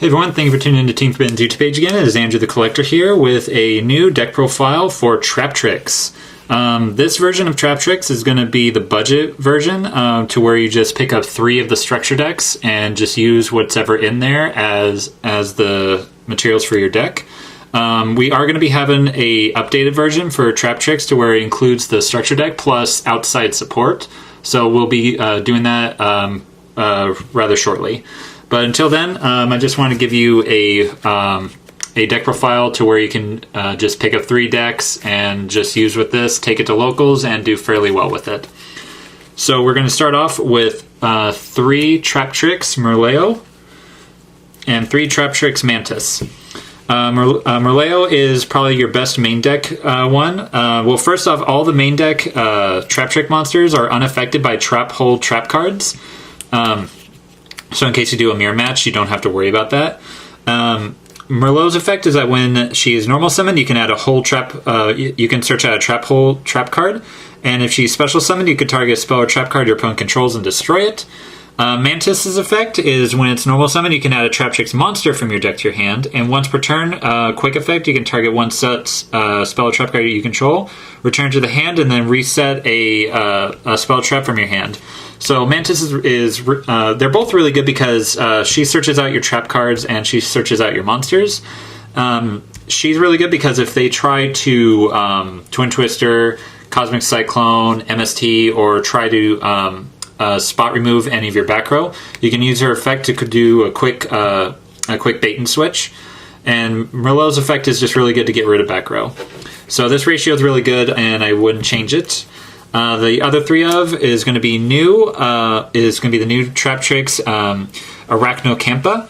Hey everyone, thank you for tuning in to Team Forbidden's YouTube page again. It is Andrew the Collector here with a new deck profile for Traptrix. This version of Traptrix is going to be the budget version to where you just pick up 3 of the structure decks and just use whatever in there as the materials for your deck. We are going to be having a updated version for Traptrix to where it includes the structure deck plus outside support. So we'll be doing that rather shortly. But until then, I just want to give you a deck profile to where you can just pick up 3 decks and just use with this, take it to locals, and do fairly well with it. So we're going to start off with 3 Traptrix Merleo and 3 Traptrix Mantis. Merleo is probably your best main deck one. Well, first off, all the main deck Traptrix monsters are unaffected by Trap Hold Trap cards. So in case you do a mirror match, you don't have to worry about that. Merlot's effect is that when she is normal summoned, you can add a whole trap. You can search out a trap hole trap card, and if she's special summoned, you could target a spell or trap card your opponent controls and destroy it. Mantis's effect is when it's normal summoned, you can add a Traptrix monster from your deck to your hand, and once per turn, quick effect, you can target one set spell or trap card you control, return to the hand, and then reset a spell trap from your hand. So Mantis is they're both really good because she searches out your trap cards and she searches out your monsters. She's really good because if they try to Twin Twister, Cosmic Cyclone, MST, or try to spot remove any of your back row, you can use her effect to do a quick bait and switch. And Merlot's effect is just really good to get rid of back row. So this ratio is really good, and I wouldn't change it. The other 3 of is going to be new. Is going to be the new Traptrix Arachnocampa.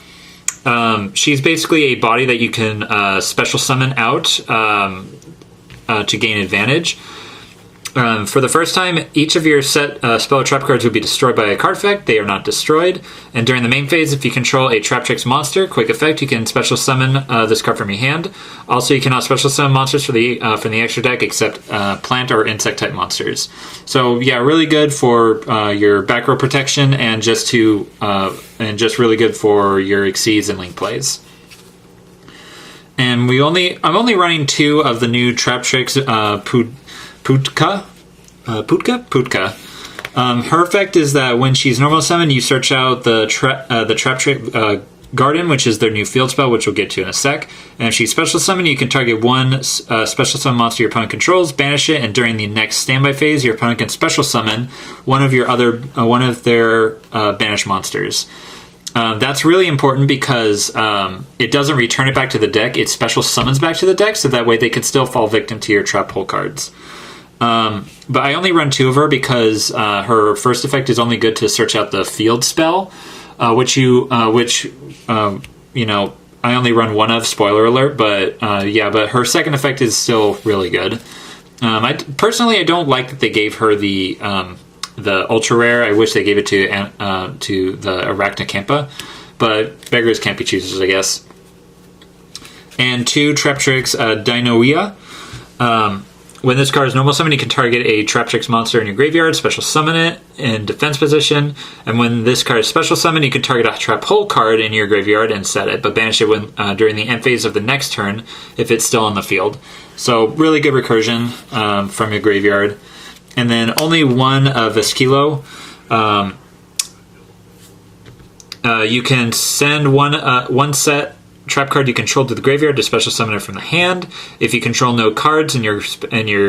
She's basically a body that you can special summon out to gain advantage. For the first time, each of your set spell or trap cards will be destroyed by a card effect. They are not destroyed. And during the main phase, if you control a Traptrix monster, quick effect, you can special summon this card from your hand. Also, you cannot special summon monsters from the extra deck except plant or insect type monsters. So yeah, really good for your back row protection and just really good for your exceeds and link plays. And I'm only running 2 of the new Traptrix Putka. Her effect is that when she's normal summoned, you search out the Traptrix Garden, which is their new field spell, which we'll get to in a sec. And if she's special summoned, you can target one special summon monster your opponent controls, banish it, and during the next standby phase, your opponent can special summon one of their banished monsters. That's really important because it doesn't return it back to the deck; it special summons back to the deck, so that way they can still fall victim to your trap hole cards. But I only run 2 of her because her first effect is only good to search out the field spell, which I only run 1 of. Spoiler alert! But but her second effect is still really good. I don't like that they gave her the ultra rare. I wish they gave it to the Arachnocampa, but beggars can't be choosers, I guess. And 2 Traptrix Dinoia. When this card is normal summon, you can target a Traptrix monster in your graveyard, special summon it in defense position. And when this card is special summon, you can target a trap hole card in your graveyard and set it, but banish it during the end phase of the next turn if it's still on the field. So really good recursion from your graveyard. And then only 1 of Vesquilo. You can send one set trap card you control to the graveyard to special summon it from the hand. If you control no cards in your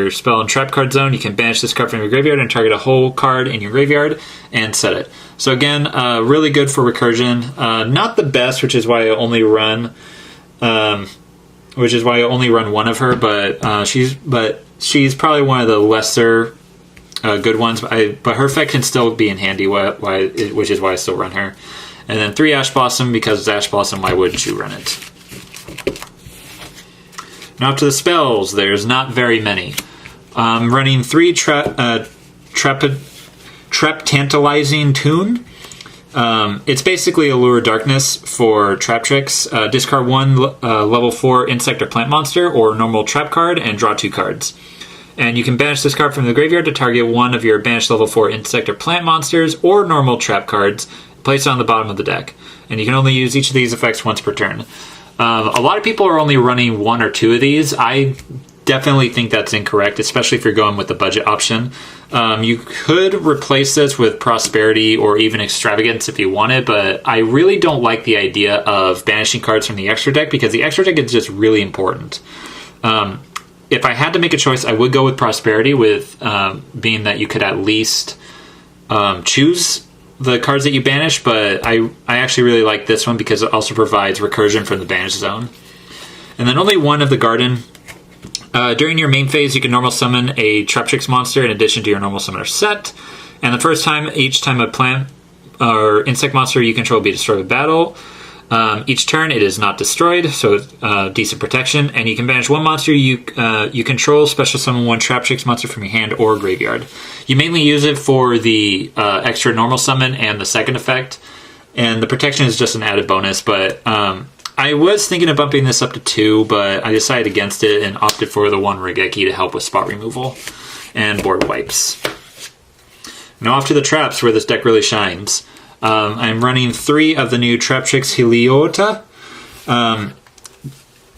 spell and trap card zone, you can banish this card from your graveyard and target a whole card in your graveyard and set it. So again, really good for recursion. Not the best, which is why I only run 1 of her. But she's probably one of the lesser good ones. But her effect can still be in handy, which is why I still run her. And then 3 Ash Blossom, because it's Ash Blossom, why wouldn't you run it? Now up to the spells, there's not very many. I'm running 3 Trap Tantalizing Tune. It's basically Allure Darkness for Traptrix. Discard 1 level 4 insect or plant monster or normal trap card and draw 2 cards. And you can banish this card from the graveyard to target 1 of your banished level 4 insect or plant monsters or normal trap cards. place it on the bottom of the deck. And you can only use each of these effects once per turn. A lot of people are only running 1 or 2 of these. I definitely think that's incorrect, especially if you're going with the budget option. You could replace this with Prosperity or even Extravagance if you wanted, but I really don't like the idea of banishing cards from the extra deck because the extra deck is just really important. If I had to make a choice, I would go with Prosperity, with being that you could at least choose the cards that you banish, but I actually really like this one because it also provides recursion from the banish zone. And then only 1 of the Garden. During your main phase, you can normal summon a Traptrix monster in addition to your normal summoner set. And the first time, each time a plant or insect monster you control will be destroyed with battle. Each turn, it is not destroyed, so decent protection. And you can banish 1 monster you control, special summon 1 Traptrix monster from your hand or graveyard. You mainly use it for the extra normal summon and the second effect. And the protection is just an added bonus, but I was thinking of bumping this up to 2, but I decided against it and opted for the 1 Regeki to help with spot removal and board wipes. Now off to the traps, where this deck really shines. I'm running 3 of the new Traptrix Heliota,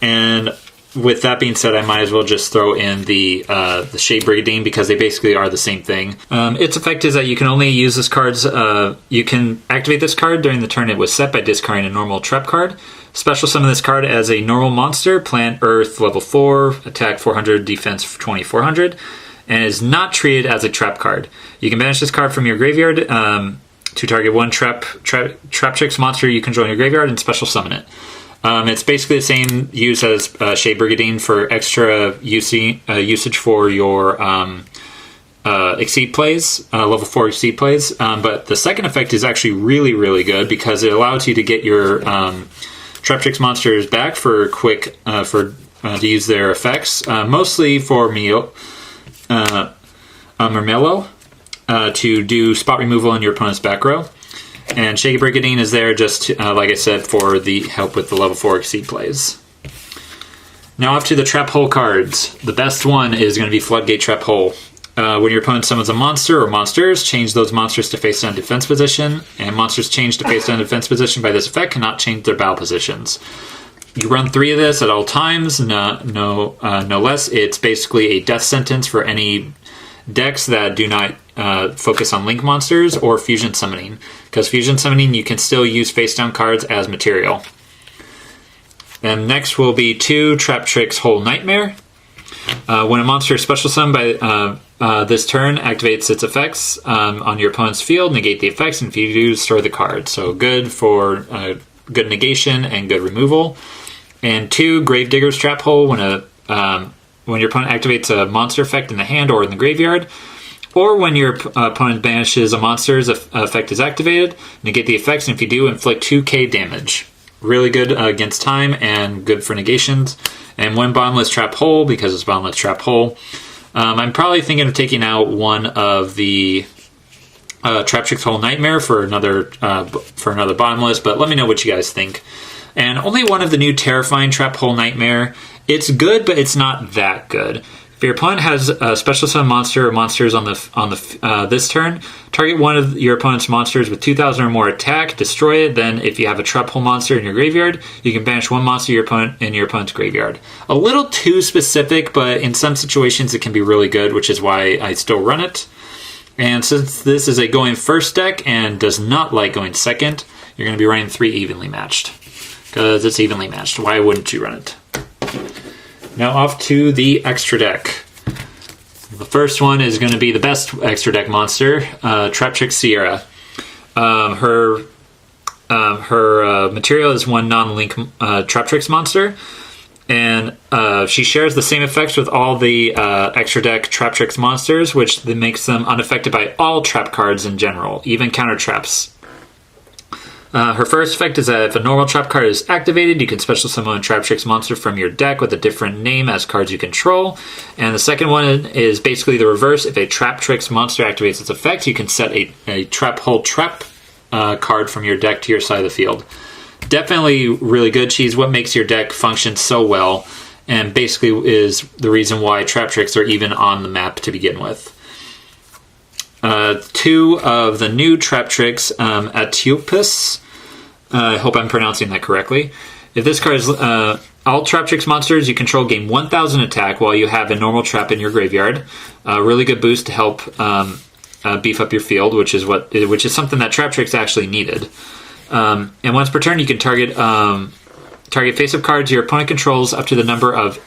and with that being said, I might as well just throw in the Shade Brigandine because they basically are the same thing. Its effect is that you can only use this card's, you can activate this card during the turn it was set by discarding a normal trap card. Special summon this card as a normal monster, plant, earth, level 4, attack 400, defense 2400, and is not treated as a trap card. You can banish this card from your graveyard to target 1 Traptrix monster you control in your graveyard and special summon it. It's basically the same use as Shade Brigandine for extra usage for your Exceed plays, level 4 Exceed plays. But the second effect is actually really, really good because it allows you to get your Traptrix monsters back for quick to use their effects, mostly for Mermello, to do spot removal in your opponent's back row. And Shady Brigandine is there just, like I said, for the help with the level 4 Exceed plays. Now off to the Trap Hole cards. The best one is going to be Floodgate Trap Hole. When your opponent summons a monster or monsters, change those monsters to face down defense position, and monsters changed to face down defense position by this effect cannot change their battle positions. You run 3 of this at all times, no less. It's basically a death sentence for any decks that do not focus on link monsters or fusion summoning, because fusion summoning you can still use face down cards as material. And next will be 2 Traptrix Whole Nightmare. When a monster is special summoned by this turn, activates its effects on your opponent's field, negate the effects, and if you do, destroy the card. So good for good negation and good removal. And 2 Gravedigger's Trap Hole. When your opponent activates a monster effect in the hand or in the graveyard, or when your opponent banishes a monster's effect is activated, negate the effects, and if you do, inflict 2k damage. Really good against time and good for negations. And 1 Bottomless Trap Hole, because it's Bottomless Trap Hole. I'm probably thinking of taking out 1 of the Traptrix Whole Nightmare for another Bottomless, but let me know what you guys think. And only 1 of the new Terrifying Trap Hole Nightmare. It's good, but it's not that good. If your opponent has a special summon monster or monsters on this turn, target 1 of your opponent's monsters with 2,000 or more attack, destroy it. Then, if you have a trap hole monster in your graveyard, you can banish 1 monster in your opponent's graveyard. A little too specific, but in some situations it can be really good, which is why I still run it. And since this is a going first deck and does not like going second, you're going to be running 3 evenly matched. Because it's evenly matched. Why wouldn't you run it? Now off to the extra deck. The first one is going to be the best extra deck monster, Traptrix Sierra. Her material is 1 non-link Traptrix monster, and she shares the same effects with all the extra deck Traptrix monsters, which makes them unaffected by all trap cards in general, even counter traps. Her first effect is that if a normal trap card is activated, you can special summon a Traptrix monster from your deck with a different name as cards you control. And the second one is basically the reverse. If a Traptrix monster activates its effect, you can set a Trap Hole Trap card from your deck to your side of the field. Definitely really good. She's what makes your deck function so well, and basically is the reason why Traptrix are even on the map to begin with. 2 of the new Traptrix Atupus. I hope I'm pronouncing that correctly. If this card is all Traptrix monsters you control gain 1,000 attack while you have a normal trap in your graveyard. Really good boost to help beef up your field, which is something that Traptrix actually needed. And once per turn, you can target face-up cards your opponent controls up to the number of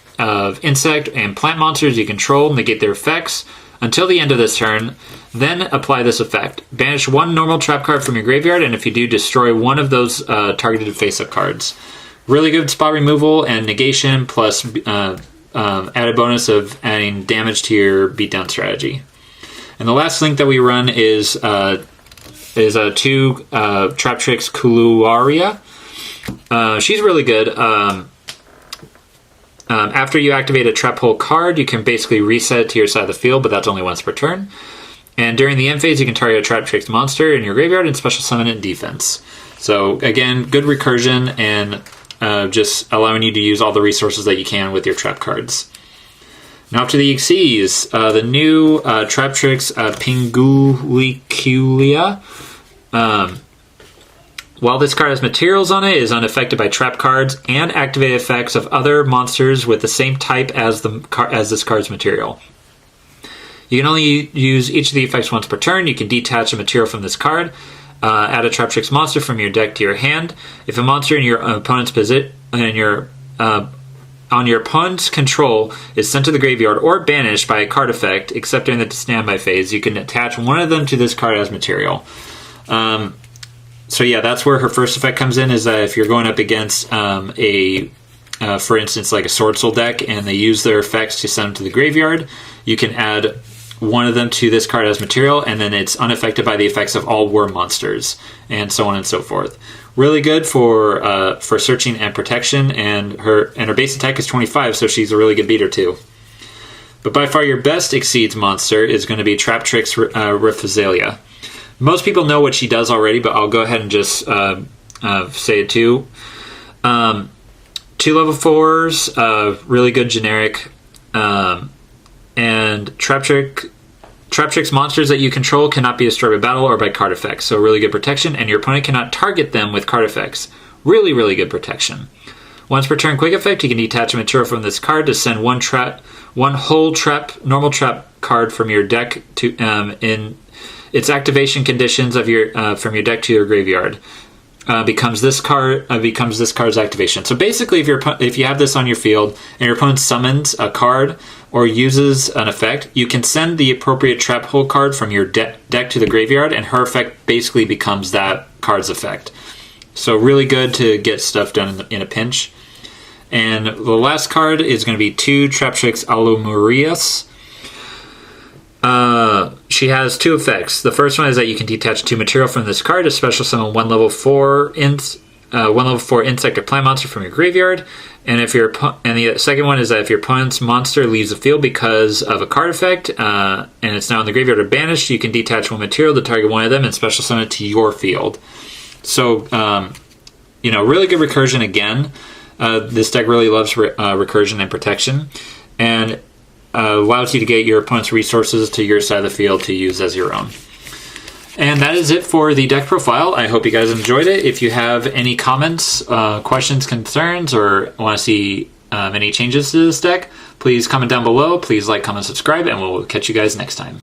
insect and plant monsters you control, negate their effects until the end of this turn. Then apply this effect. Banish 1 normal trap card from your graveyard, and if you do, destroy 1 of those targeted face-up cards. Really good spot removal and negation, plus added bonus of adding damage to your beatdown strategy. And the last link that we run is 2 Traptrix Kuluaria. She's really good. After you activate a trap hole card, you can basically reset it to your side of the field, but that's only once per turn. And during the end phase, you can target a Traptrix monster in your graveyard and special summon it in defense. So again, good recursion and just allowing you to use all the resources that you can with your trap cards. Now up to the EXEs. The new Traptrix Pinguliculia. While this card has materials on it, it is unaffected by trap cards and activate effects of other monsters with the same type as this card's material. You can only use each of the effects once per turn. You can detach a material from this card. Add a Traptrix monster from your deck to your hand. If a monster in your opponent's on your opponent's control is sent to the graveyard or banished by a card effect, except during the standby phase, you can attach one of them to this card as material. So yeah, that's where her first effect comes in, is that if you're going up against for instance, like a Sword Soul deck, and they use their effects to send them to the graveyard, you can add one of them to this card as material, and then it's unaffected by the effects of all war monsters, and so on and so forth. Really good for searching and protection, and her base attack is 25, so she's a really good beater too. But by far your best Exceeds monster is going to be Traptrix Riphazalia. Most people know what she does already, but I'll go ahead and just say it too. 2 level 4s, really good generic, and Traptrix monsters that you control cannot be destroyed by battle or by card effects, so really good protection, and your opponent cannot target them with card effects. Really, really good protection. Once per turn quick effect, you can detach a material from this card to send one whole normal trap card from your deck to in its activation conditions of your from your deck to your graveyard. Becomes this card's activation. So basically, if you have this on your field and your opponent summons a card or uses an effect, you can send the appropriate trap hole card from your deck to the graveyard, and her effect basically becomes that card's effect. So really good to get stuff done in a pinch. And the last card is going to be 2 Traptrix Alumurias. She has 2 effects. The first one is that you can detach 2 material from this card to special summon 1 level 4 insect or plant monster from your graveyard. And the second one is that if your opponent's monster leaves the field because of a card effect, and it's now in the graveyard or banished, you can detach 1 material to target one of them and special summon it to your field. So, really good recursion again. This deck really loves recursion and protection, and allows you to get your opponent's resources to your side of the field to use as your own. And that is it for the deck profile. I hope you guys enjoyed it. If you have any comments, questions, concerns, or want to see any changes to this deck, please comment down below. Please like, comment, subscribe, and we'll catch you guys next time.